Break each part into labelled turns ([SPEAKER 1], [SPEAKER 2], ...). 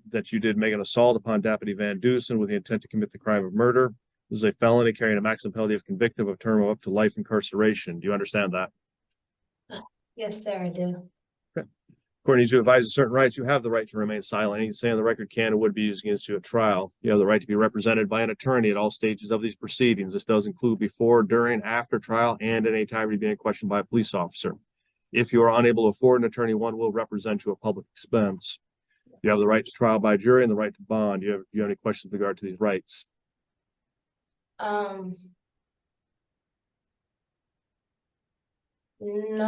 [SPEAKER 1] That you did make an assault upon Deputy Van Dusen with the intent to commit the crime of murder. This is a felony carrying a maximum penalty of conviction of a term of up to life incarceration. Do you understand that?
[SPEAKER 2] Yes, sir, I do.
[SPEAKER 1] Okay. According to you, advise certain rights, you have the right to remain silent. Anything saying on the record can and would be used against you at trial. You have the right to be represented by an attorney at all stages of these proceedings. This does include before, during, after trial, and at any time you're being questioned by a police officer. If you are unable to afford an attorney, one will represent you at public expense. You have the right to trial by jury and the right to bond. Do you have any questions with regard to these rights?
[SPEAKER 2] No,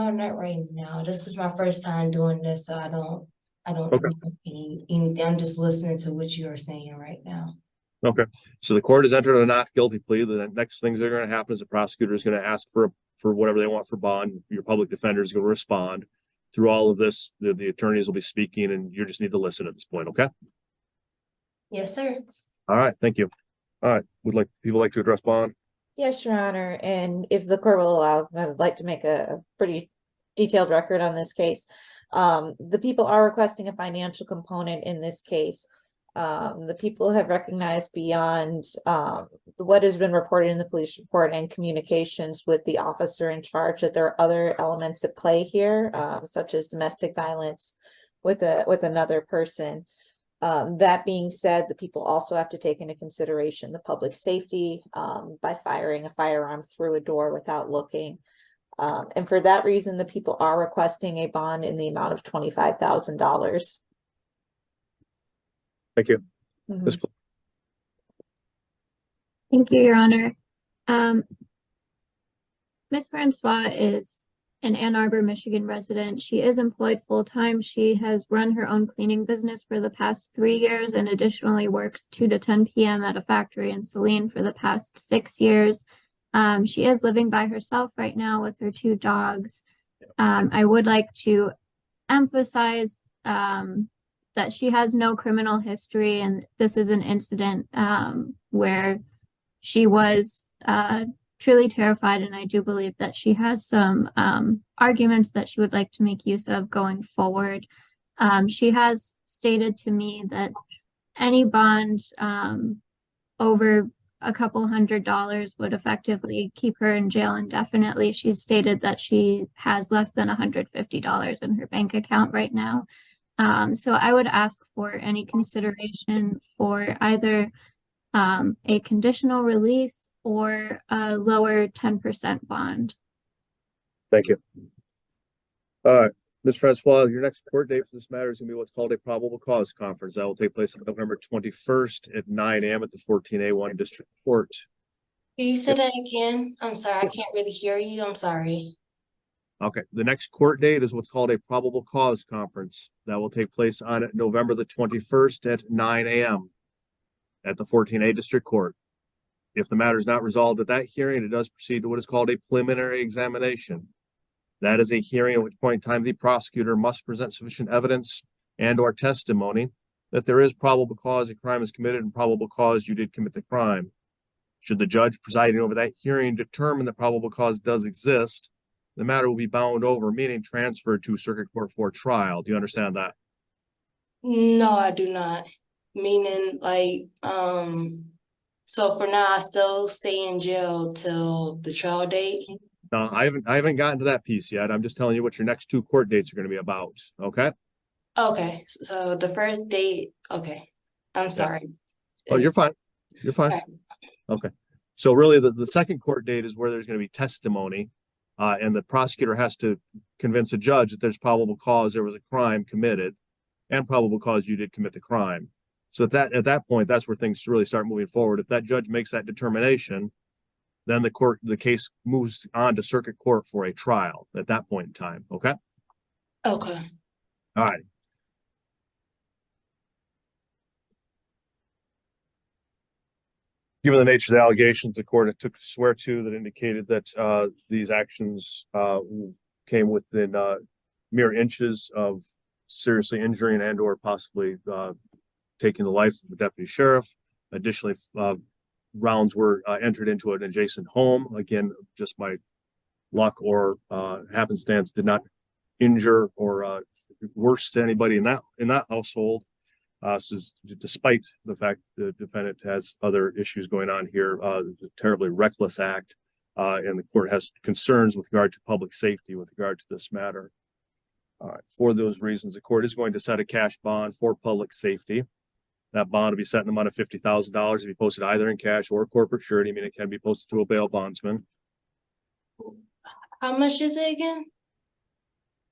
[SPEAKER 2] not right now. This is my first time doing this, so I don't
[SPEAKER 1] Okay.
[SPEAKER 2] know anything. I'm just listening to what you are saying right now.
[SPEAKER 1] Okay. So the court has entered a not guilty plea. The next things that are going to happen is the prosecutor is going to ask for whatever they want for bond. Your public defender is going to respond. Through all of this, the attorneys will be speaking, and you just need to listen at this point. Okay.
[SPEAKER 2] Yes, sir.
[SPEAKER 1] All right. Thank you. All right. Would people like to address bond?
[SPEAKER 3] Yes, Your Honor. And if the court will allow, I would like to make a pretty detailed record on this case. The people are requesting a financial component in this case. The people have recognized beyond what has been reported in the police report and communications with the officer in charge that there are other elements at play here, such as domestic violence with another person. That being said, the people also have to take into consideration the public safety by firing a firearm through a door without looking. And for that reason, the people are requesting a bond in the amount of $25,000.
[SPEAKER 1] Thank you.
[SPEAKER 3] Mm-hmm.
[SPEAKER 4] Thank you, Your Honor. Ms. Francois is an Ann Arbor, Michigan resident. She is employed full-time. She has run her own cleaning business for the past 3 years and additionally works 2 to 10 p.m. at a factory in Saline for the past 6 years. She is living by herself right now with her 2 dogs. I would like to emphasize that she has no criminal history, and this is an incident where she was truly terrified, and I do believe that she has some arguments that she would like to make use of going forward. She has stated to me that any bond over a couple $100 would effectively keep her in jail indefinitely. She's stated that she has less than $150 in her bank account right now. So I would ask for any consideration for either a conditional release or a lower 10% bond.
[SPEAKER 1] Thank you. All right, Ms. Francois, your next court date for this matter is going to be what's called a probable cause conference. That will take place on November 21st at 9 a.m. at the 14A1 District Court.
[SPEAKER 2] Can you say that again? I'm sorry, I can't really hear you. I'm sorry.
[SPEAKER 1] Okay, the next court date is what's called a probable cause conference. That will take place on November the 21st at 9 a.m. at the 14A District Court. If the matter is not resolved at that hearing, it does proceed to what is called a preliminary examination. That is a hearing at which point in time the prosecutor must present sufficient evidence and or testimony that there is probable cause a crime is committed and probable cause you did commit the crime. Should the judge presiding over that hearing determine that probable cause does exist, the matter will be bound over, meaning transferred to circuit court for trial. Do you understand that?
[SPEAKER 2] No, I do not. Meaning, like, so for now, I still stay in jail till the trial date?
[SPEAKER 1] No, I haven't gotten to that piece yet. I'm just telling you what your next 2 court dates are going to be about. Okay.
[SPEAKER 2] Okay, so the first date, okay. I'm sorry.
[SPEAKER 1] Oh, you're fine. You're fine.
[SPEAKER 2] Right.
[SPEAKER 1] Okay. So really the second court date is where there's going to be testimony, and the prosecutor has to convince a judge that there's probable cause there was a crime committed. and probable cause you did commit the crime. So at that point, that's where things really start moving forward. If that judge makes that determination, then the case moves on to circuit court for a trial at that point in time. Okay.
[SPEAKER 2] Okay.
[SPEAKER 1] All right. Given the nature of the allegations, the court took a swear to that indicated that these actions came within mere inches of seriously injuring and or possibly taking the life of the deputy sheriff. Additionally, rounds were entered into an adjacent home. Again, just by luck or happenstance, did not injure or worse to anybody in that household. So despite the fact the defendant has other issues going on here, a terribly reckless act, and the court has concerns with regard to public safety with regard to this matter. For those reasons, the court is going to set a cash bond for public safety. That bond will be set in the amount of $50,000 to be posted either in cash or corporate surety, meaning it can be posted to a bail bondsman.
[SPEAKER 2] How much is it again?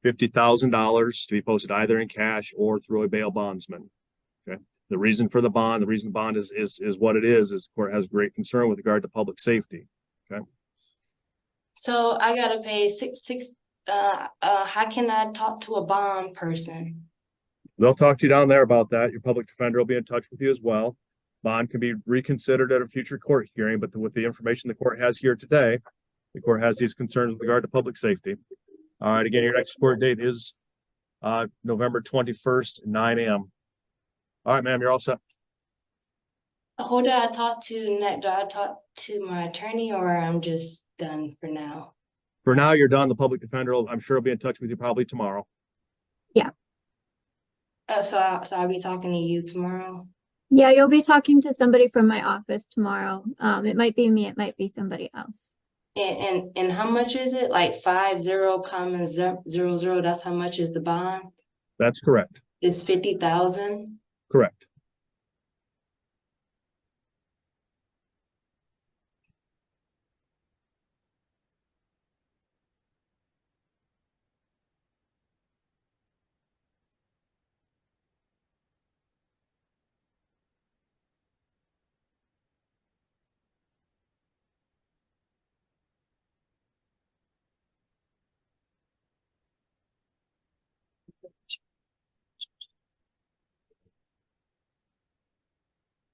[SPEAKER 1] $50,000 to be posted either in cash or through a bail bondsman. Okay. The reason the bond is what it is the court has great concern with regard to public safety. Okay.
[SPEAKER 2] So I gotta pay how can I talk to a bond person?
[SPEAKER 1] They'll talk to you down there about that. Your public defender will be in touch with you as well. Bond can be reconsidered at a future court hearing, but with the information the court has here today, the court has these concerns with regard to public safety. All right, again, your next court date is November 21st, 9 a.m. All right, ma'am, you're all set.
[SPEAKER 2] Who do I talk to next? Do I talk to my attorney or I'm just done for now?
[SPEAKER 1] For now, you're done. The public defender, I'm sure, will be in touch with you probably tomorrow.
[SPEAKER 4] Yeah.
[SPEAKER 2] So I'll be talking to you tomorrow?
[SPEAKER 4] Yeah, you'll be talking to somebody from my office tomorrow. It might be me, it might be somebody else.
[SPEAKER 2] And how much is it? Like 50,000. That's how much is the bond?
[SPEAKER 1] That's correct.
[SPEAKER 2] It's 50,000.
[SPEAKER 1] Correct.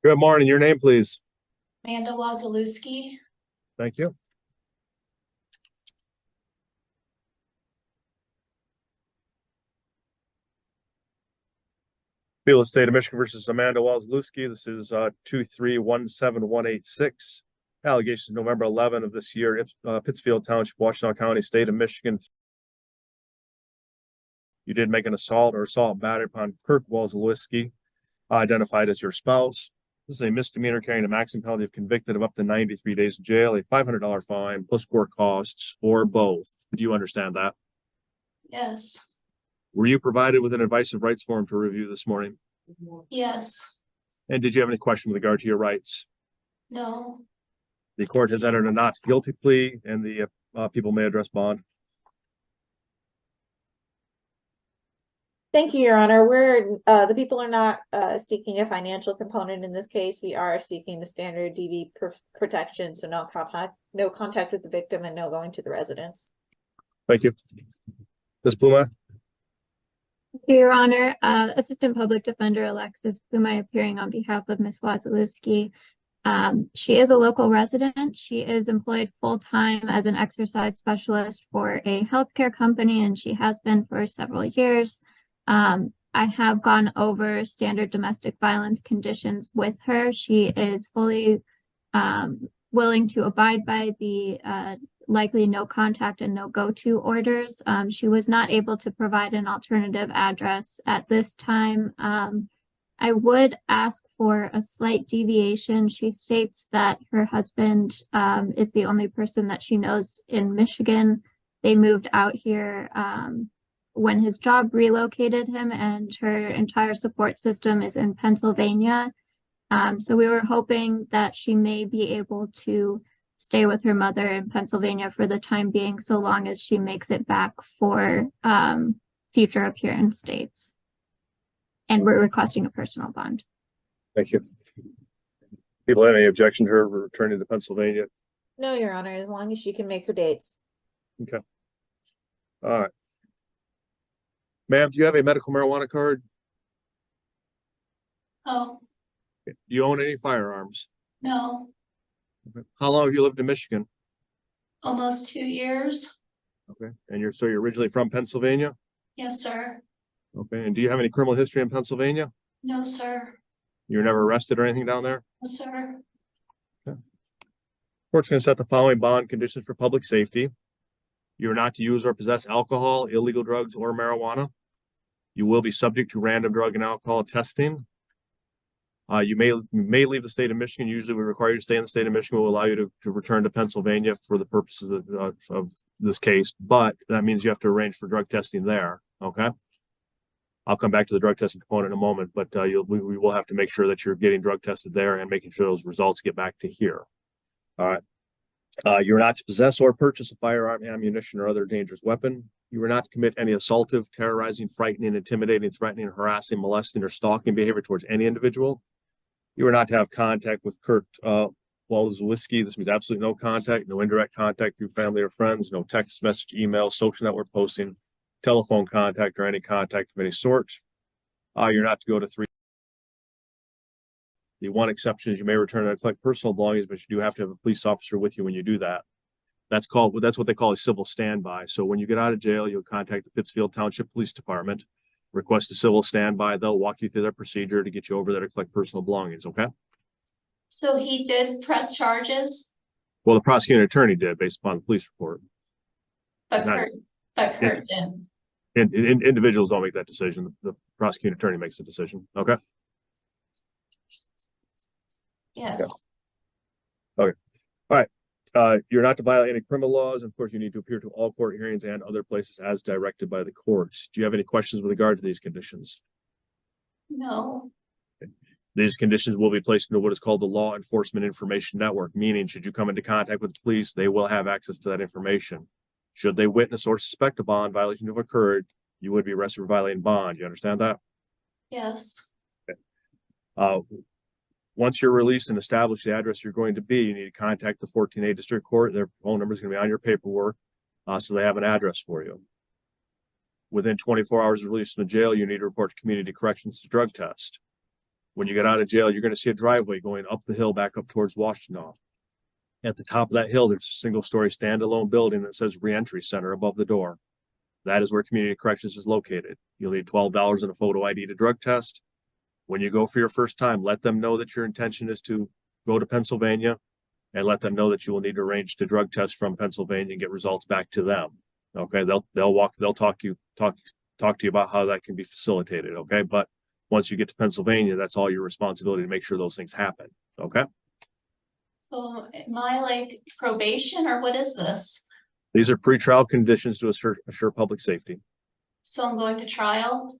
[SPEAKER 1] Good morning. Your name, please.
[SPEAKER 5] Amanda Wazalewski.
[SPEAKER 1] Thank you. People of the State of Michigan versus Amanda Wazalewski. This is 2317186. Allegations November 11 of this year, Pittsfield Township, Washtenaw County, State of Michigan. You did make an assault or assault battery upon Kirk Wazalewski, identified as your spouse. This is a misdemeanor carrying a maximum penalty of convicted of up to 93 days in jail, a $500 fine, plus court costs, or both. Do you understand that?
[SPEAKER 5] Yes.
[SPEAKER 1] Were you provided with an advice of rights form to review this morning?
[SPEAKER 5] Yes.
[SPEAKER 1] And did you have any question with regard to your rights?
[SPEAKER 5] No.
[SPEAKER 1] The court has entered a not guilty plea, and the people may address bond.
[SPEAKER 3] Thank you, Your Honor. The people are not seeking a financial component in this case. We are seeking the standard DV protection, so no contact with the victim and no going to the residence.
[SPEAKER 1] Thank you. Ms. Pluma?
[SPEAKER 4] Your Honor, Assistant Public Defender Alexis Pluma appearing on behalf of Ms. Wazalewski. She is a local resident. She is employed full-time as an exercise specialist for a healthcare company, and she has been for several years. I have gone over standard domestic violence conditions with her. She is fully willing to abide by the likely no contact and no go-to orders. She was not able to provide an alternative address at this time. I would ask for a slight deviation. She states that her husband is the only person that she knows in Michigan. They moved out here when his job relocated him, and her entire support system is in Pennsylvania. So we were hoping that she may be able to stay with her mother in Pennsylvania for the time being, so long as she makes it back for future appearance dates. and we're requesting a personal bond.
[SPEAKER 1] Thank you. People have any objection to her returning to Pennsylvania?
[SPEAKER 3] No, Your Honor, as long as she can make her dates.
[SPEAKER 1] Okay. All right. Ma'am, do you have a medical marijuana card?
[SPEAKER 5] Oh,
[SPEAKER 1] Do you own any firearms?
[SPEAKER 5] no,
[SPEAKER 1] Okay. How long have you lived in Michigan?
[SPEAKER 5] almost 2 years.
[SPEAKER 1] Okay. And you're originally from Pennsylvania?
[SPEAKER 5] Yes, sir.
[SPEAKER 1] Okay. And do you have any criminal history in Pennsylvania?
[SPEAKER 5] No, sir.
[SPEAKER 1] You were never arrested or anything down there?
[SPEAKER 5] No, sir.
[SPEAKER 1] Court's going to set the following bond conditions for public safety. You are not to use or possess alcohol, illegal drugs, or marijuana. You will be subject to random drug and alcohol testing. You may leave the state of Michigan. Usually we require you to stay in the state of Michigan. Will allow you to return to Pennsylvania for the purposes of this case, but that means you have to arrange for drug testing there. Okay. I'll come back to the drug testing component in a moment, but we will have to make sure that you're getting drug tested there and making sure those results get back to here. All right. You're not to possess or purchase a firearm, ammunition, or other dangerous weapon. You are not to commit any assaultive, terrorizing, frightening, intimidating, threatening, harassing, molesting, or stalking behavior towards any individual. You are not to have contact with Kirk Wusi. This means absolutely no contact, no indirect contact through family or friends, no text message, email, social network posting, telephone contact, or any contact of any sort. You're not to go to 3. The one exception is you may return and collect personal belongings, but you do have to have a police officer with you when you do that. That's what they call a civil standby. So when you get out of jail, you'll contact the Pittsfield Township Police Department, request a civil standby. They'll walk you through their procedure to get you over there to collect personal belongings. Okay.
[SPEAKER 5] So he did press charges,
[SPEAKER 1] Well, the prosecuting attorney did based upon the police report.
[SPEAKER 5] but
[SPEAKER 1] Not-
[SPEAKER 5] Kurt didn't.
[SPEAKER 1] Individuals don't make that decision. The prosecuting attorney makes the decision. Okay.
[SPEAKER 5] Yes.
[SPEAKER 1] You're not to violate any criminal laws. Of course, you need to appear to all court hearings and other places as directed by the courts. Do you have any questions with regard to these conditions?
[SPEAKER 5] No.
[SPEAKER 1] These conditions will be placed into what is called the Law Enforcement Information Network, meaning should you come into contact with the police, they will have access to that information. Should they witness or suspect a bond violation to have occurred, you would be arrested for violating bond. You understand that?
[SPEAKER 5] Yes.
[SPEAKER 1] Once you're released and established the address you're going to be, you need to contact the 14A District Court. Their phone number is going to be on your paperwork, so they have an address for you. Within 24 hours of release from the jail, you need to report to Community Corrections to drug test. When you get out of jail, you're going to see a driveway going up the hill back up towards Washtenaw. At the top of that hill, there's a single-story standalone building that says Reentry Center above the door. That is where Community Corrections is located. You'll need $12 and a photo ID to drug test. When you go for your first time, let them know that your intention is to go to Pennsylvania, and let them know that you will need to arrange to drug test from Pennsylvania and get results back to them. Okay, they'll talk to you about how that can be facilitated. Okay, but once you get to Pennsylvania, that's all your responsibility to make sure those things happen. Okay.
[SPEAKER 5] So am I like probation or what is this?
[SPEAKER 1] These are pretrial conditions to assure public safety.
[SPEAKER 5] So I'm going to trial?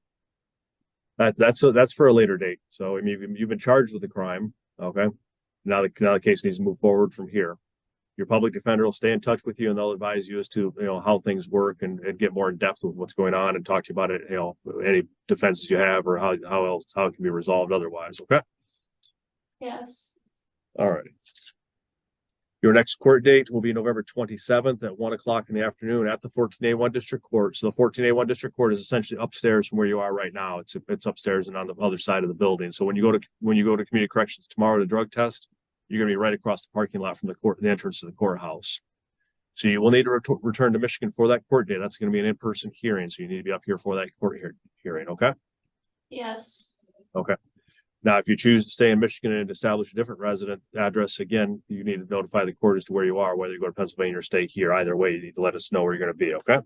[SPEAKER 1] That's for a later date. So I mean, you've been charged with the crime. Okay. Now the case needs to move forward from here. Your public defender will stay in touch with you, and they'll advise you as to how things work and get more in depth with what's going on and talk to you about it. Any defenses you have or how it can be resolved otherwise. Okay.
[SPEAKER 5] Yes.
[SPEAKER 1] All right. Your next court date will be November 27th at 1 o'clock in the afternoon at the 14A1 District Court. So the 14A1 District Court is essentially upstairs from where you are right now. It's upstairs and on the other side of the building. So when you go to Community Corrections tomorrow to drug test, you're going to be right across the parking lot from the entrance to the courthouse. So you will need to return to Michigan for that court date. That's going to be an in-person hearing. So you need to be up here for that court hearing. Okay.
[SPEAKER 5] Yes.
[SPEAKER 1] Okay. Now, if you choose to stay in Michigan and establish a different resident address, again, you need to notify the court as to where you are, whether you go to Pennsylvania or stay here. Either way, you need to let us know where you're going to be. Okay.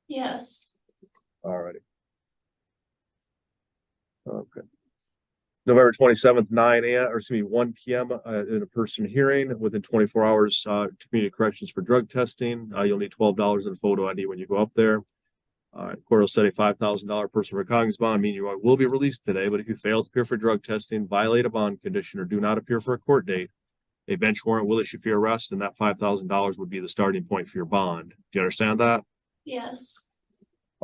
[SPEAKER 5] Yes.
[SPEAKER 1] All righty. Okay. November 27th, 1 p.m. In a person hearing within 24 hours to Community Corrections for drug testing. You'll need $12 in a photo ID when you go up there. Court will set a $5,000 personal recognizance bond, meaning you will be released today. But if you fail to appear for drug testing, violate a bond condition, or do not appear for a court date, a bench warrant will issue for your arrest, and that $5,000 would be the starting point for your bond. Do you understand that?
[SPEAKER 5] Yes.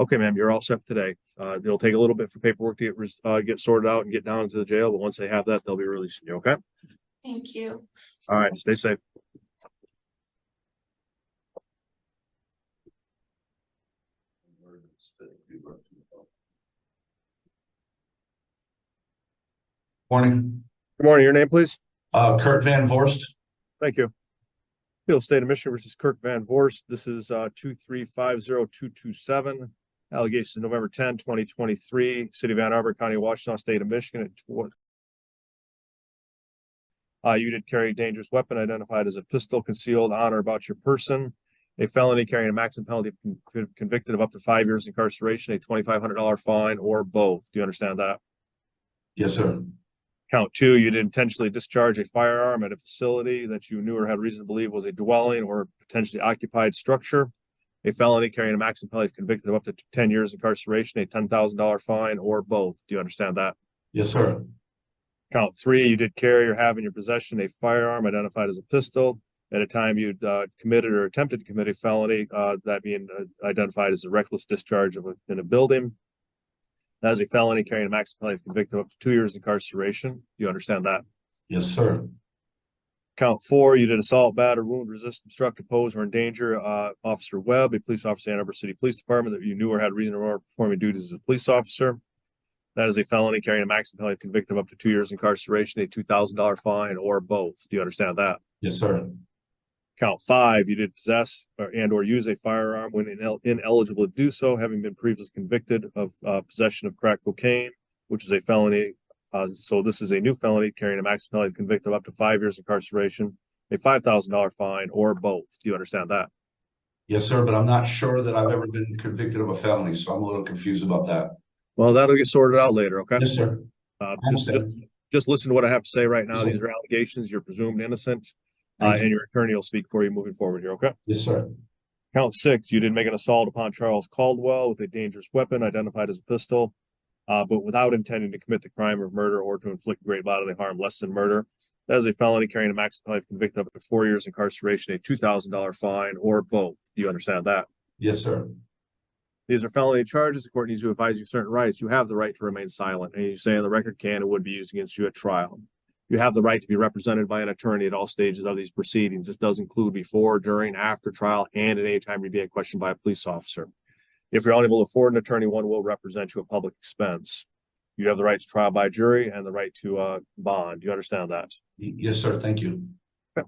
[SPEAKER 1] Okay, ma'am, you're all set today. It'll take a little bit for paperwork to get sorted out and get down to the jail, but once they have that, they'll be releasing you, okay?
[SPEAKER 5] Thank you.
[SPEAKER 1] All right, stay safe.
[SPEAKER 6] Morning,
[SPEAKER 1] Good morning, your name, please?
[SPEAKER 6] Kurt Van Vorst.
[SPEAKER 1] Thank you. Appeal State of Michigan versus Kirk Van Vorst. This is 2350227. Allegations November 10, 2023, City of Ann Arbor, County of Washtenaw, State of Michigan. You did carry a dangerous weapon identified as a pistol concealed on or about your person. A felony carrying a maximum penalty of convicted of up to 5 years incarceration, a $2,500 fine, or both. Do you understand that?
[SPEAKER 6] Yes, sir.
[SPEAKER 1] Count 2, you did intentionally discharge a firearm at a facility that you knew or had reason to believe was a dwelling or potentially occupied structure. A felony carrying a maximum penalty of convicted of up to 10 years incarceration, a $10,000 fine, or both. Do you understand that?
[SPEAKER 6] Yes, sir.
[SPEAKER 1] Count 3, you did carry or have in your possession a firearm identified as a pistol at a time you'd committed or attempted to commit a felony, that being identified as a reckless discharge in a building. That is a felony carrying a maximum penalty of convicted of up to 2 years incarceration. Do you understand that?
[SPEAKER 6] Yes, sir.
[SPEAKER 1] Count 4, you did assault, batter, wound, resist, obstruct, oppose, or endanger Officer Webb, a police officer in Ann Arbor City Police Department that you knew or had reason to performing duties as a police officer. That is a felony carrying a maximum penalty of convicted of up to 2 years incarceration, a $2,000 fine, or both. Do you understand that?
[SPEAKER 6] Yes, sir.
[SPEAKER 1] Count 5, you did possess or use a firearm when ineligible to do so, having been previously convicted of possession of crack cocaine, which is a felony. So this is a new felony carrying a maximum penalty of convicted of up to 5 years incarceration, a $5,000 fine, or both. Do you understand that?
[SPEAKER 6] Yes, sir. But I'm not sure that I've ever been convicted of a felony, so I'm a little confused about that.
[SPEAKER 1] Well, that'll get sorted out later, okay?
[SPEAKER 6] Yes, sir.
[SPEAKER 1] Just listen to what I have to say right now.
[SPEAKER 6] Yes, sir.
[SPEAKER 1] These are allegations. You're presumed innocent,
[SPEAKER 6] Thank you.
[SPEAKER 1] and your attorney will speak for you moving forward here, okay?
[SPEAKER 6] Yes, sir.
[SPEAKER 1] Count 6, you did make an assault upon Charles Caldwell with a dangerous weapon identified as a pistol, but without intending to commit the crime of murder or to inflict great bodily harm less than murder. That is a felony carrying a maximum penalty of convicted of up to 4 years incarceration, a $2,000 fine, or both. Do you understand that?
[SPEAKER 6] Yes, sir.
[SPEAKER 1] These are felony charges. The court needs to advise you of certain rights. You have the right to remain silent. And you say on the record can and would be used against you at trial. You have the right to be represented by an attorney at all stages of these proceedings. This does include before, during, after trial, and at any time you're being questioned by a police officer. If you're unable to afford an attorney, one will represent you at public expense. You have the right to trial by jury and the right to bond. Do you understand that?
[SPEAKER 6] Yes, sir. Thank you.
[SPEAKER 1] Okay.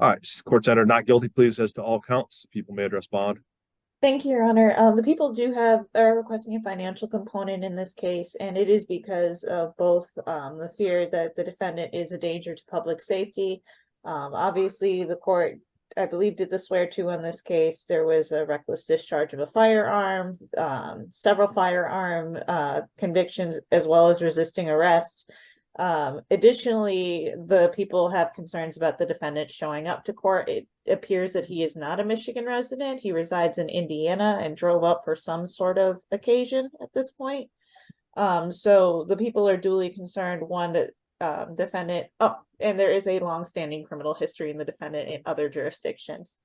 [SPEAKER 1] All right. Court's entered not guilty pleas as to all counts. People may address bond.
[SPEAKER 3] Thank you, Your Honor. The people are requesting a financial component in this case, and it is because of both the fear that the defendant is a danger to public safety. Obviously, the court, I believe, did the swear to on this case. There was a reckless discharge of a firearm, several firearm convictions, as well as resisting arrest. Additionally, the people have concerns about the defendant showing up to court. It appears that he is not a Michigan resident. He resides in Indiana and drove up for some sort of occasion at this point. So the people are duly concerned, one, that defendant, and there is a long-standing criminal history in the defendant in other jurisdictions.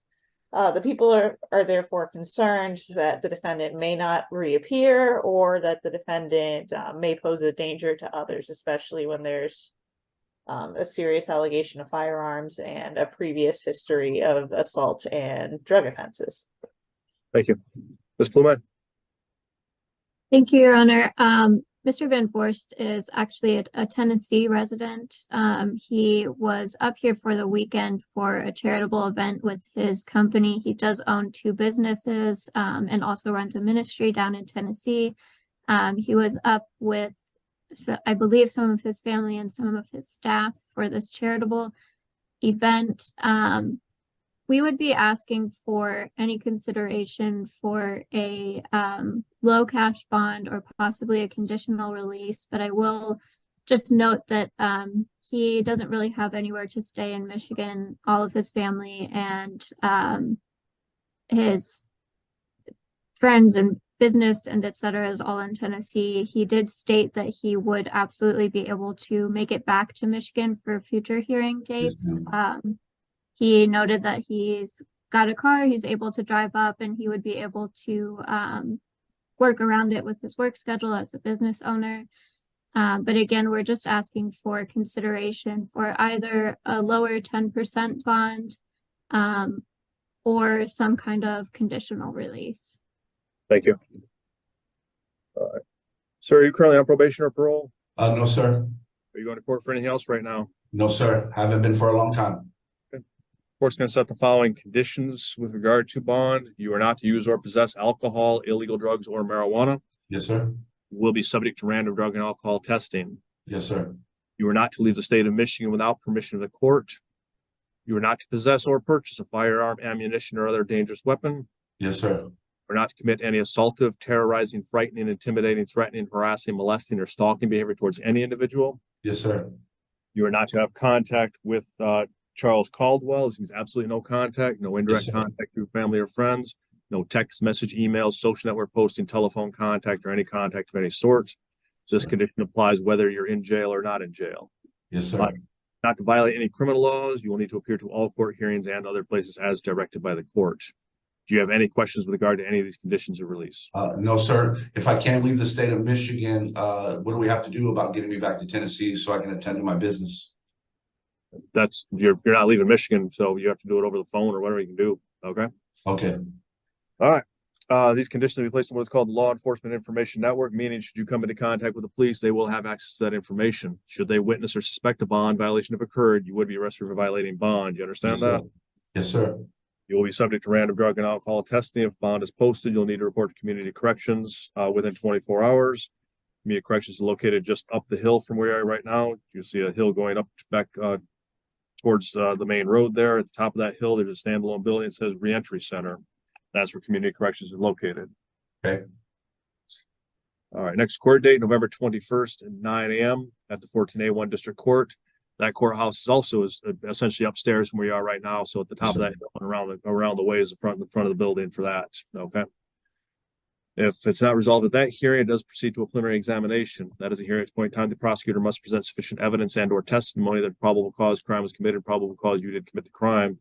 [SPEAKER 3] The people are therefore concerned that the defendant may not reappear, or that the defendant may pose a danger to others, especially when there's a serious allegation of firearms and a previous history of assault and drug offenses.
[SPEAKER 1] Thank you. Ms. Plumet.
[SPEAKER 4] Thank you, Your Honor. Mr. Van Vorst is actually a Tennessee resident. He was up here for the weekend for a charitable event with his company. He does own 2 businesses and also runs a ministry down in Tennessee. He was up with, I believe, some of his family and some of his staff for this charitable event. We would be asking for any consideration for a low cash bond or possibly a conditional release, but I will just note that he doesn't really have anywhere to stay in Michigan. All of his family and his friends and business and etc. is all in Tennessee. He did state that he would absolutely be able to make it back to Michigan for future hearing dates. He noted that he's got a car, he's able to drive up, and he would be able to work around it with his work schedule as a business owner. But again, we're just asking for consideration for either a lower 10% bond, or some kind of conditional release.
[SPEAKER 1] Thank you. All right. Sir, are you currently on probation or parole?
[SPEAKER 6] No, sir.
[SPEAKER 1] Are you going to court for anything else right now?
[SPEAKER 6] No, sir. Haven't been for a long time.
[SPEAKER 1] Court's going to set the following conditions with regard to bond. You are not to use or possess alcohol, illegal drugs, or marijuana.
[SPEAKER 6] Yes, sir.
[SPEAKER 1] You will be subject to random drug and alcohol testing.
[SPEAKER 6] Yes, sir.
[SPEAKER 1] You are not to leave the state of Michigan without permission of the court. You are not to possess or purchase a firearm, ammunition, or other dangerous weapon.
[SPEAKER 6] Yes, sir.
[SPEAKER 1] You are not to commit any assaultive, terrorizing, frightening, intimidating, threatening, harassing, molesting, or stalking behavior towards any individual.
[SPEAKER 6] Yes, sir.
[SPEAKER 1] You are not to have contact with Charles Caldwell. This means absolutely no contact, no indirect
[SPEAKER 6] Yes, sir.
[SPEAKER 1] contact through family or friends, no text message, emails, social network posting, telephone contact, or any contact of any sort. This
[SPEAKER 6] Sir.
[SPEAKER 1] condition applies whether you're in jail or not in jail.
[SPEAKER 6] Yes, sir.
[SPEAKER 1] Not to violate any criminal laws, you will need to appear to all court hearings and other places as directed by the court. Do you have any questions with regard to any of these conditions of release?
[SPEAKER 6] No, sir. If I can't leave the state of Michigan, what do we have to do about getting me back to Tennessee so I can attend to my business?
[SPEAKER 1] That's you're not leaving Michigan, so you have to do it over the phone or whatever you can do. Okay.
[SPEAKER 6] Okay.
[SPEAKER 1] All right. These conditions will be placed in what is called the Law Enforcement Information Network, meaning should you come into contact with the police, they will have access to that information. Should they witness or suspect a bond violation have occurred, you would be arrested for violating bond. You understand that?
[SPEAKER 6] Yes, sir.
[SPEAKER 1] You will be subject to random drug and alcohol testing. If bond is posted, you'll need to report to community corrections within 24 hours. Community corrections is located just up the hill from where you are right now. You see a hill going up back towards the main road there. At the top of that hill, there's a standalone building that says Reentry Center. That's where community corrections is located.
[SPEAKER 6] Okay.
[SPEAKER 1] All right, next court date, November 21st at 9 a.m. at the 14A1 District Court. That courthouse is also essentially upstairs from where you are right now. So at the top of that hill and around the way is the front of the building for that. Okay. If it's not resolved at that hearing, it does proceed to a preliminary examination. That is a hearing at which point in time the prosecutor must present sufficient evidence and or testimony that probable cause crime was committed, probable cause you did commit the crime.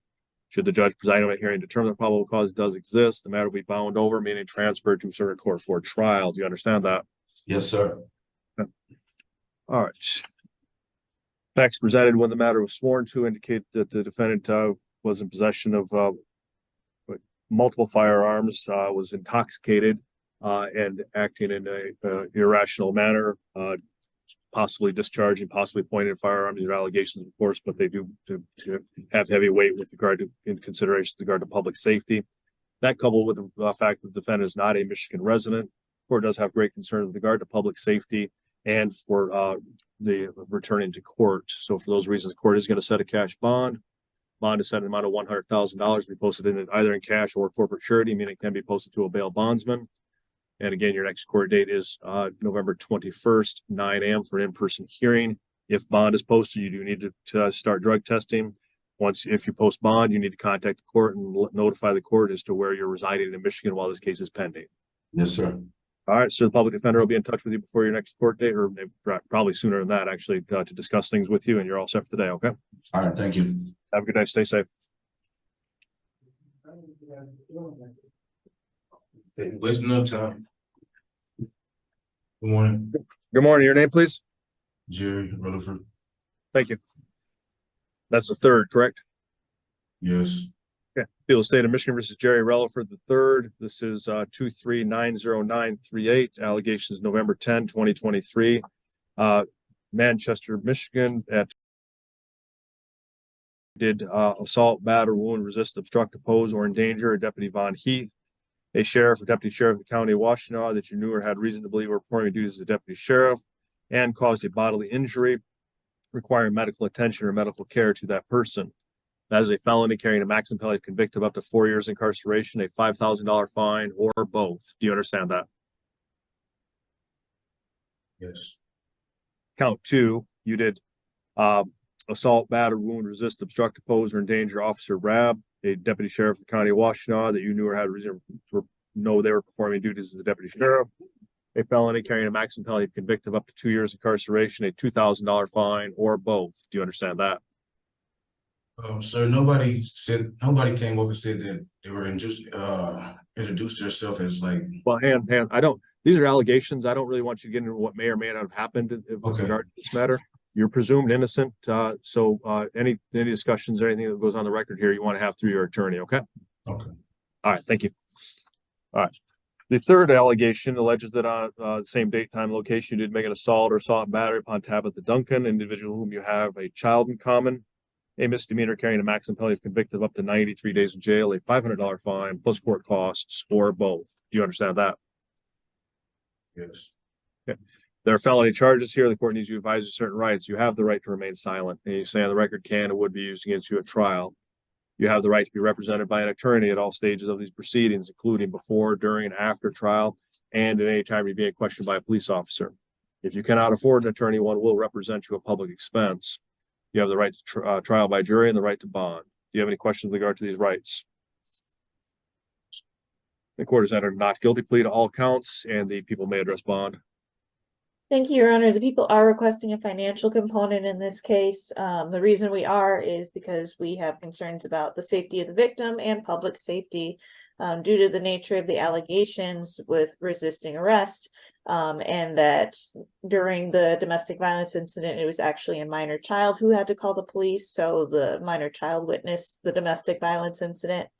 [SPEAKER 1] Should the judge presiding over a hearing determine that probable cause does exist, the matter will be bound over, meaning transferred to circuit court for trial. Do you understand that?
[SPEAKER 6] Yes, sir.
[SPEAKER 1] Okay. All right. Facts presented when the matter was sworn to indicate that the defendant was in possession of multiple firearms, was intoxicated and acting in a irrational manner, possibly discharging, possibly pointing at firearms. These are allegations, of course, but they do to have heavy weight with regard to in consideration with regard to public safety. That coupled with the fact that the defendant is not a Michigan resident, the court does have great concern with regard to public safety and for the returning to court. So for those reasons, the court is going to set a cash bond. Bond is set an amount of $100,000 to be posted in either in cash or corporate surety, meaning it can be posted to a bail bondsman. And again, your next court date is November 21st, 9 a.m. for an in-person hearing. If bond is posted, you do need to start drug testing. If you post bond, you need to contact the court and notify the court as to where you're residing in Michigan while this case is pending.
[SPEAKER 6] Yes, sir.
[SPEAKER 1] All right, so the public defender will be in touch with you before your next court date, or maybe probably sooner than that, actually, to discuss things with you, and you're all set for today, okay?
[SPEAKER 6] All right, thank you.
[SPEAKER 1] Have a good night. Stay safe.
[SPEAKER 7] Wasting no time. Good morning,
[SPEAKER 1] Good morning. Your name, please?
[SPEAKER 7] Jerry Reliford.
[SPEAKER 1] Thank you. That's the third, correct?
[SPEAKER 7] Yes,
[SPEAKER 1] Okay. People of the State of Michigan versus Jerry Reliford the third. This is 2390938. Allegations November 10, 2023. Manchester, Michigan did assault, batter, wound, resist, obstruct, oppose, or endanger a Deputy Von Heath, a sheriff or deputy sheriff of the county of Washtenaw that you knew or had reason to believe were performing duties as a deputy sheriff and caused a bodily injury requiring medical attention or medical care to that person. That is a felony carrying a maximum penalty convicted of up to 4 years incarceration, a $5,000 fine, or both. Do you understand that?
[SPEAKER 7] yes,
[SPEAKER 1] Count two, you did assault, batter, wound, resist, obstruct, oppose, or endanger Officer Rabb, a deputy sheriff of the county of Washtenaw that you knew or had reason to know they were performing duties as a deputy sheriff. A felony carrying a maximum penalty convicted of up to 2 years incarceration, a $2,000 fine, or both. Do you understand that?
[SPEAKER 7] sir, nobody came over and said that they were introduced themselves as like,
[SPEAKER 1] Well, I don't, these are allegations. I don't really want you to get into what may or may not have happened with
[SPEAKER 7] Okay.
[SPEAKER 1] regard to this matter. You're presumed innocent. Any discussions or anything that goes on the record here, you want to have through your attorney. Okay.
[SPEAKER 7] Okay.
[SPEAKER 1] All right. Thank you. All right. The third allegation alleges that on the same date, time, location, you did make an assault or assault and battery upon Tabitha Duncan, an individual whom you have a child in common, a misdemeanor carrying a maximum penalty of convicted of up to 93 days in jail, a $500 fine, plus court costs, or both. Do you understand that?
[SPEAKER 7] Yes.
[SPEAKER 1] Okay. There are felony charges here. The court needs you to advise you certain rights. You have the right to remain silent. And you say on the record can and would be used against you at trial. You have the right to be represented by an attorney at all stages of these proceedings, including before, during, and after trial, and at any time you're being questioned by a police officer. If you cannot afford an attorney, one will represent you at public expense. You have the right to trial by jury and the right to bond. Do you have any questions with regard to these rights? The court has entered not guilty plea to all counts, and the people may address bond.
[SPEAKER 3] Thank you, Your Honor. The people are requesting a financial component in this case. The reason we are is because we have concerns about the safety of the victim and public safety due to the nature of the allegations with resisting arrest, and that during the domestic violence incident, it was actually a minor child who had to call the police. So the minor child witnessed the domestic violence incident.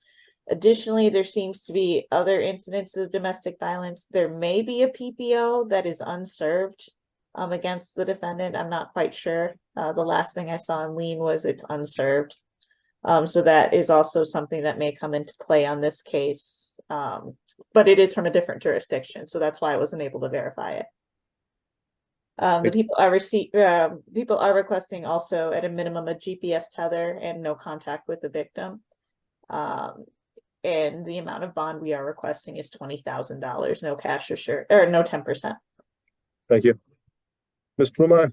[SPEAKER 3] Additionally, there seems to be other incidents of domestic violence. There may be a PPO that is unserved against the defendant. I'm not quite sure. The last thing I saw in lien was it's unserved. So that is also something that may come into play on this case. But it is from a different jurisdiction, so that's why I wasn't able to verify it. The people are requesting also at a minimum a GPS tether and no contact with the victim. And the amount of bond we are requesting is $20,000, no cash or no 10%.
[SPEAKER 1] Thank you. Ms. Pluma?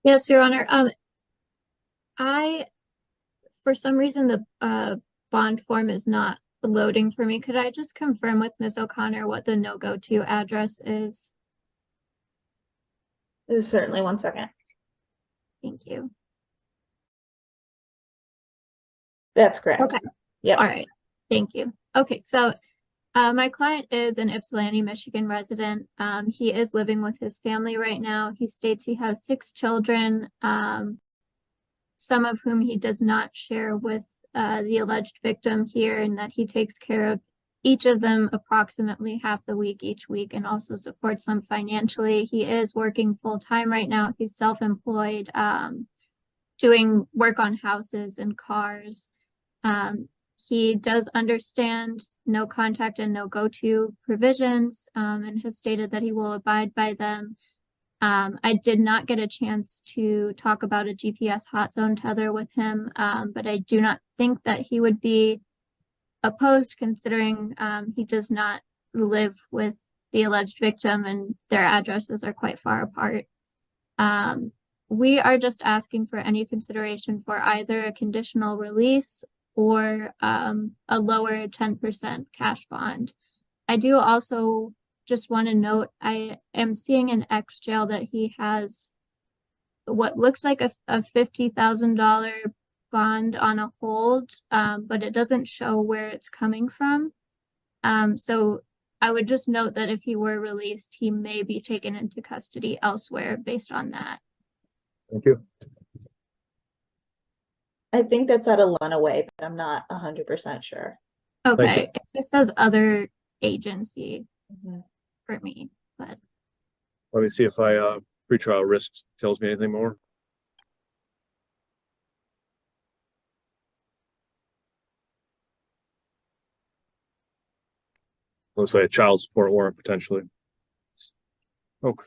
[SPEAKER 4] Yes, Your Honor. For some reason, the bond form is not loading for me. Could I just confirm with Ms. O'Connor what the no-go-to address is?
[SPEAKER 3] Certainly, 1 second.
[SPEAKER 4] Thank you.
[SPEAKER 3] That's correct.
[SPEAKER 4] Okay.
[SPEAKER 3] Yeah.
[SPEAKER 4] All right. Thank you. Okay, so my client is an Ypsilanti, Michigan resident. He is living with his family right now. He states he has 6 children, some of whom he does not share with the alleged victim here, and that he takes care of each of them approximately half the week each week and also supports them financially. He is working full-time right now. He's self-employed, doing work on houses and cars. He does understand no contact and no go-to provisions, and has stated that he will abide by them. I did not get a chance to talk about a GPS hot zone tether with him, but I do not think that he would be opposed, considering he does not live with the alleged victim and their addresses are quite far apart. We are just asking for any consideration for either a conditional release or a lower 10% cash bond. I do also just want to note, I am seeing in X jail that he has what looks like a $50,000 bond on a hold, but it doesn't show where it's coming from. So I would just note that if he were released, he may be taken into custody elsewhere based on that.
[SPEAKER 1] Thank you.
[SPEAKER 3] I think that's at a Lunaway, but I'm not 100% sure.
[SPEAKER 4] Okay, it just says other agency for me, but
[SPEAKER 1] Let me see if pretrial risks tells me anything more. Looks like a child support warrant potentially. Okay.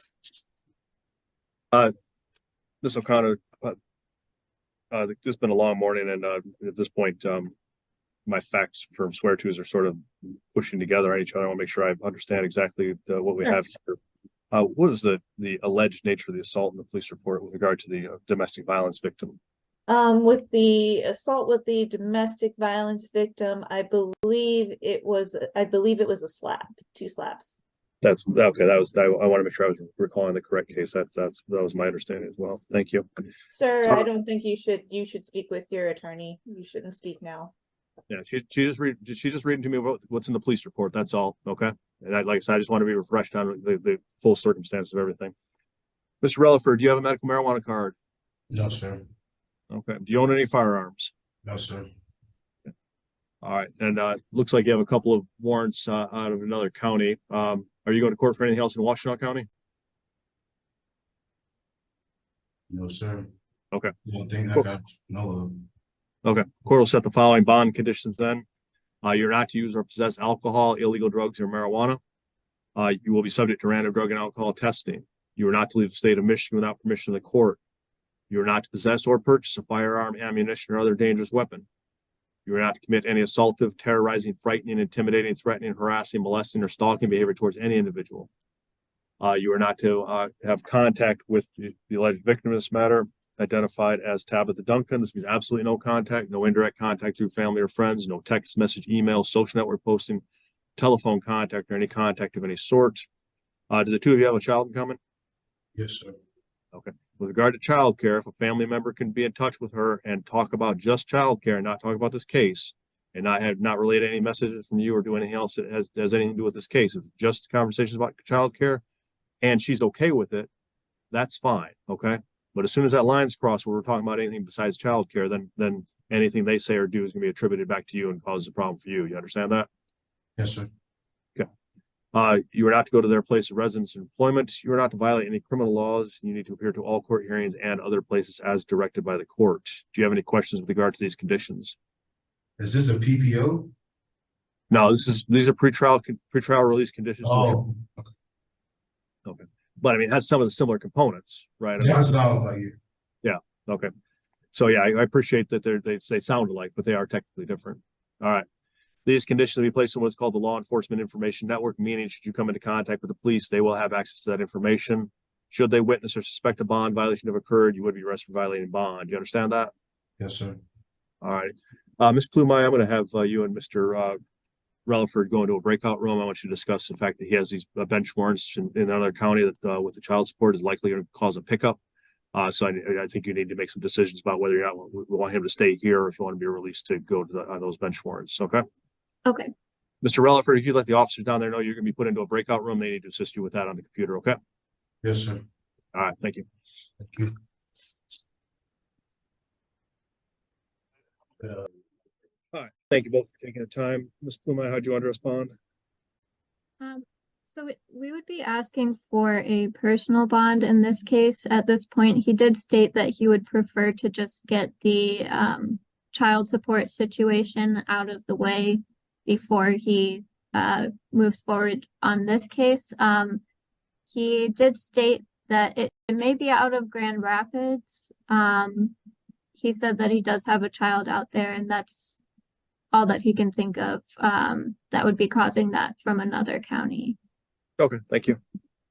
[SPEAKER 1] Ms. O'Connor, this has been a long morning, and at this point, my facts from swear-tos are sort of pushing together on each other. I want to make sure I understand exactly what we have here. What is the alleged nature of the assault in the police report with regard to the domestic violence victim?
[SPEAKER 3] With the assault with the domestic violence victim, I believe it was a slap, 2 slaps.
[SPEAKER 1] That's okay. I want to make sure I was recalling the correct case. That was my understanding as well. Thank you,
[SPEAKER 3] Sir. I don't think you should speak with your attorney. You shouldn't speak now.
[SPEAKER 1] Yeah, she's just reading to me about what's in the police report. That's all. Okay. And like I said, I just want to be refreshed on the full circumstances of everything. Mr. Reliford, do you have a medical marijuana card?
[SPEAKER 7] No, sir.
[SPEAKER 1] Okay. Do you own any firearms?
[SPEAKER 7] No, sir.
[SPEAKER 1] All right. And looks like you have a couple of warrants out of another county. Are you going to court for anything else in Washtenaw County?
[SPEAKER 7] No, sir.
[SPEAKER 1] Okay.
[SPEAKER 7] One thing I
[SPEAKER 1] Cool.
[SPEAKER 7] got know of.
[SPEAKER 1] Okay. Court will set the following bond conditions then. You're not to use or possess alcohol, illegal drugs, or marijuana. You will be subject to random drug and alcohol testing. You are not to leave the state of Michigan without permission of the court. You are not to possess or purchase a firearm, ammunition, or other dangerous weapon. You are not to commit any assaultive, terrorizing, frightening, intimidating, threatening, harassing, molesting, or stalking behavior towards any individual. You are not to have contact with the alleged victim in this matter, identified as Tabitha Duncan. This means absolutely no contact, no indirect contact through family or friends, no text message, email, social network posting, telephone contact, or any contact of any sort. Do the two of you have a child in common?
[SPEAKER 7] Yes, sir.
[SPEAKER 1] Okay. With regard to childcare, if a family member can be in touch with her and talk about just childcare and not talk about this case, and not relate any messages from you or do anything else that has anything to do with this case, if it's just conversations about childcare and she's okay with it, that's fine. Okay. But as soon as that line's crossed where we're talking about anything besides childcare, then anything they say or do is going to be attributed back to you and causes a problem for you. You understand that?
[SPEAKER 7] Yes, sir.
[SPEAKER 1] You are not to go to their place of residence and employment. You are not to violate any criminal laws. You need to appear to all court hearings and other places as directed by the court. Do you have any questions with regard to these conditions?
[SPEAKER 7] Is this a PPO?
[SPEAKER 1] No, these are pretrial release conditions.
[SPEAKER 7] Oh,
[SPEAKER 1] Okay. But I mean, it has some of the similar components, right?
[SPEAKER 7] that sounds like it.
[SPEAKER 1] Okay. So yeah, I appreciate that they sound alike, but they are technically different. All right. These conditions will be placed on what's called the Law Enforcement Information Network, meaning should you come into contact with the police, they will have access to that information. Should they witness or suspect a bond violation have occurred, you would be arrested for violating bond. You understand that?
[SPEAKER 7] Yes, sir.
[SPEAKER 1] All right. Ms. Plumai, I'm going to have you and Mr. Reliford go into a breakout room. I want you to discuss the fact that he has these bench warrants in another county that with the child support is likely going to cause a pickup. So I think you need to make some decisions about whether or not we want him to stay here or if you want to be released to go to those bench warrants. Okay.
[SPEAKER 4] Okay.
[SPEAKER 1] Mr. Reliford, if you let the officers down there know you're going to be put into a breakout room, they need to assist you with that on the computer. Okay.
[SPEAKER 7] Yes, sir.
[SPEAKER 1] All right. Thank you.
[SPEAKER 7] Thank you.
[SPEAKER 1] All right. Thank you both for taking the time. Ms. Plumai, how'd you want to respond?
[SPEAKER 4] So we would be asking for a personal bond in this case. At this point, he did state that he would prefer to just get the child support situation out of the way before he moves forward on this case. He did state that it may be out of Grand Rapids. He said that he does have a child out there, and that's all that he can think of that would be causing that from another county.
[SPEAKER 1] Okay, thank you.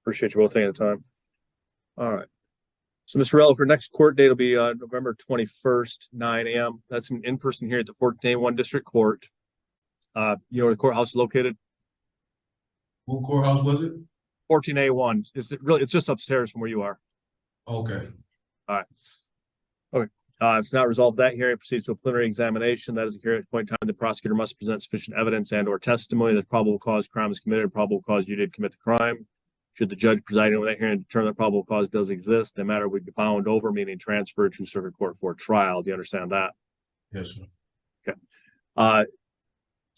[SPEAKER 1] Appreciate you both taking the time. All right. So, Mr. Reliford, next court date will be November 21st, 9 a.m. That's an in-person here at the 14A1 District Court. You know where the courthouse is located?
[SPEAKER 7] What courthouse was it?
[SPEAKER 1] 14A1. It's just upstairs from where you are.
[SPEAKER 7] Okay.
[SPEAKER 1] All right. Okay. If it's not resolved, that hearing proceeds to a preliminary examination. That is a hearing at the point in time the prosecutor must present sufficient evidence and or testimony that probable cause crime is committed, probable cause you did commit the crime. Should the judge presiding over that hearing determine that probable cause does exist, the matter would be bound over, meaning transferred to circuit court for trial. Do you understand that?
[SPEAKER 7] Yes, sir.
[SPEAKER 1] Okay.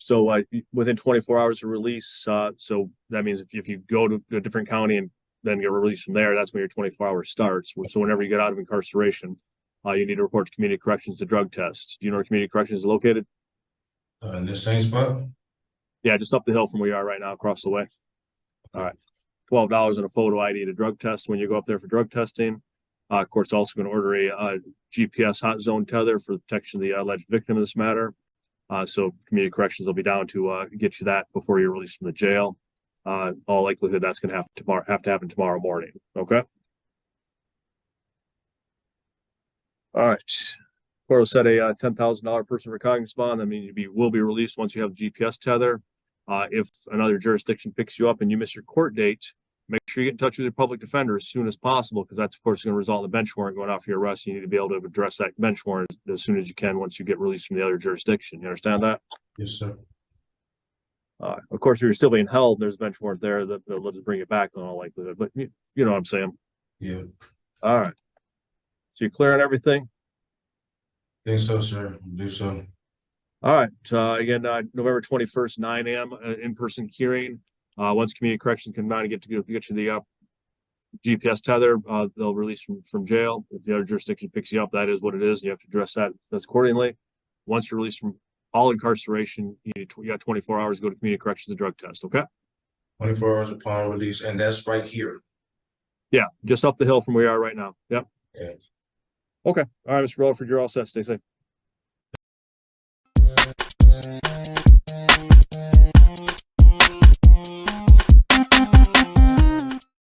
[SPEAKER 1] So within 24 hours of release, so that means if you go to a different county and then get released from there, that's when your 24 hours starts. So whenever you get out of incarceration, you need to report to community corrections the drug test. Do you know where community corrections is located?
[SPEAKER 7] In the same spot?
[SPEAKER 1] Yeah, just up the hill from where you are right now, across the way. All right. $12 and a photo ID to drug test when you go up there for drug testing. Court's also going to order a GPS hot zone tether for the protection of the alleged victim in this matter. So community corrections will be down to get you that before you're released from the jail. All likelihood that's going to have to happen tomorrow morning. Okay. All right. Court will set a $10,000 person recognizance bond. That means you will be released once you have the GPS tether. If another jurisdiction picks you up and you miss your court date, make sure you get in touch with your public defender as soon as possible, because that's, of course, going to result in a bench warrant going out for your arrest. You need to be able to address that bench warrant as soon as you can once you get released from the other jurisdiction. You understand that?
[SPEAKER 7] Yes, sir.
[SPEAKER 1] Of course, if you're still being held, there's a bench warrant there that they'll just bring it back in all likelihood, but you know what I'm saying?
[SPEAKER 7] Yeah,
[SPEAKER 1] All right. So you clear on everything?
[SPEAKER 7] think so, sir. Do so.
[SPEAKER 1] All right, again, November 21st, 9 a.m. In-person hearing. Once community corrections come down and get you the GPS tether, they'll release from jail. If the other jurisdiction picks you up, that is what it is. You have to address that accordingly. Once you're released from all incarceration, you got 24 hours to go to community corrections, the drug test. Okay.
[SPEAKER 7] 24 hours upon release, and that's right here.
[SPEAKER 1] Yeah, just up the hill from where we are right now. Yep.
[SPEAKER 7] Yeah.
[SPEAKER 1] Okay. All right, Mr. Reliford, you're all set. Stay safe.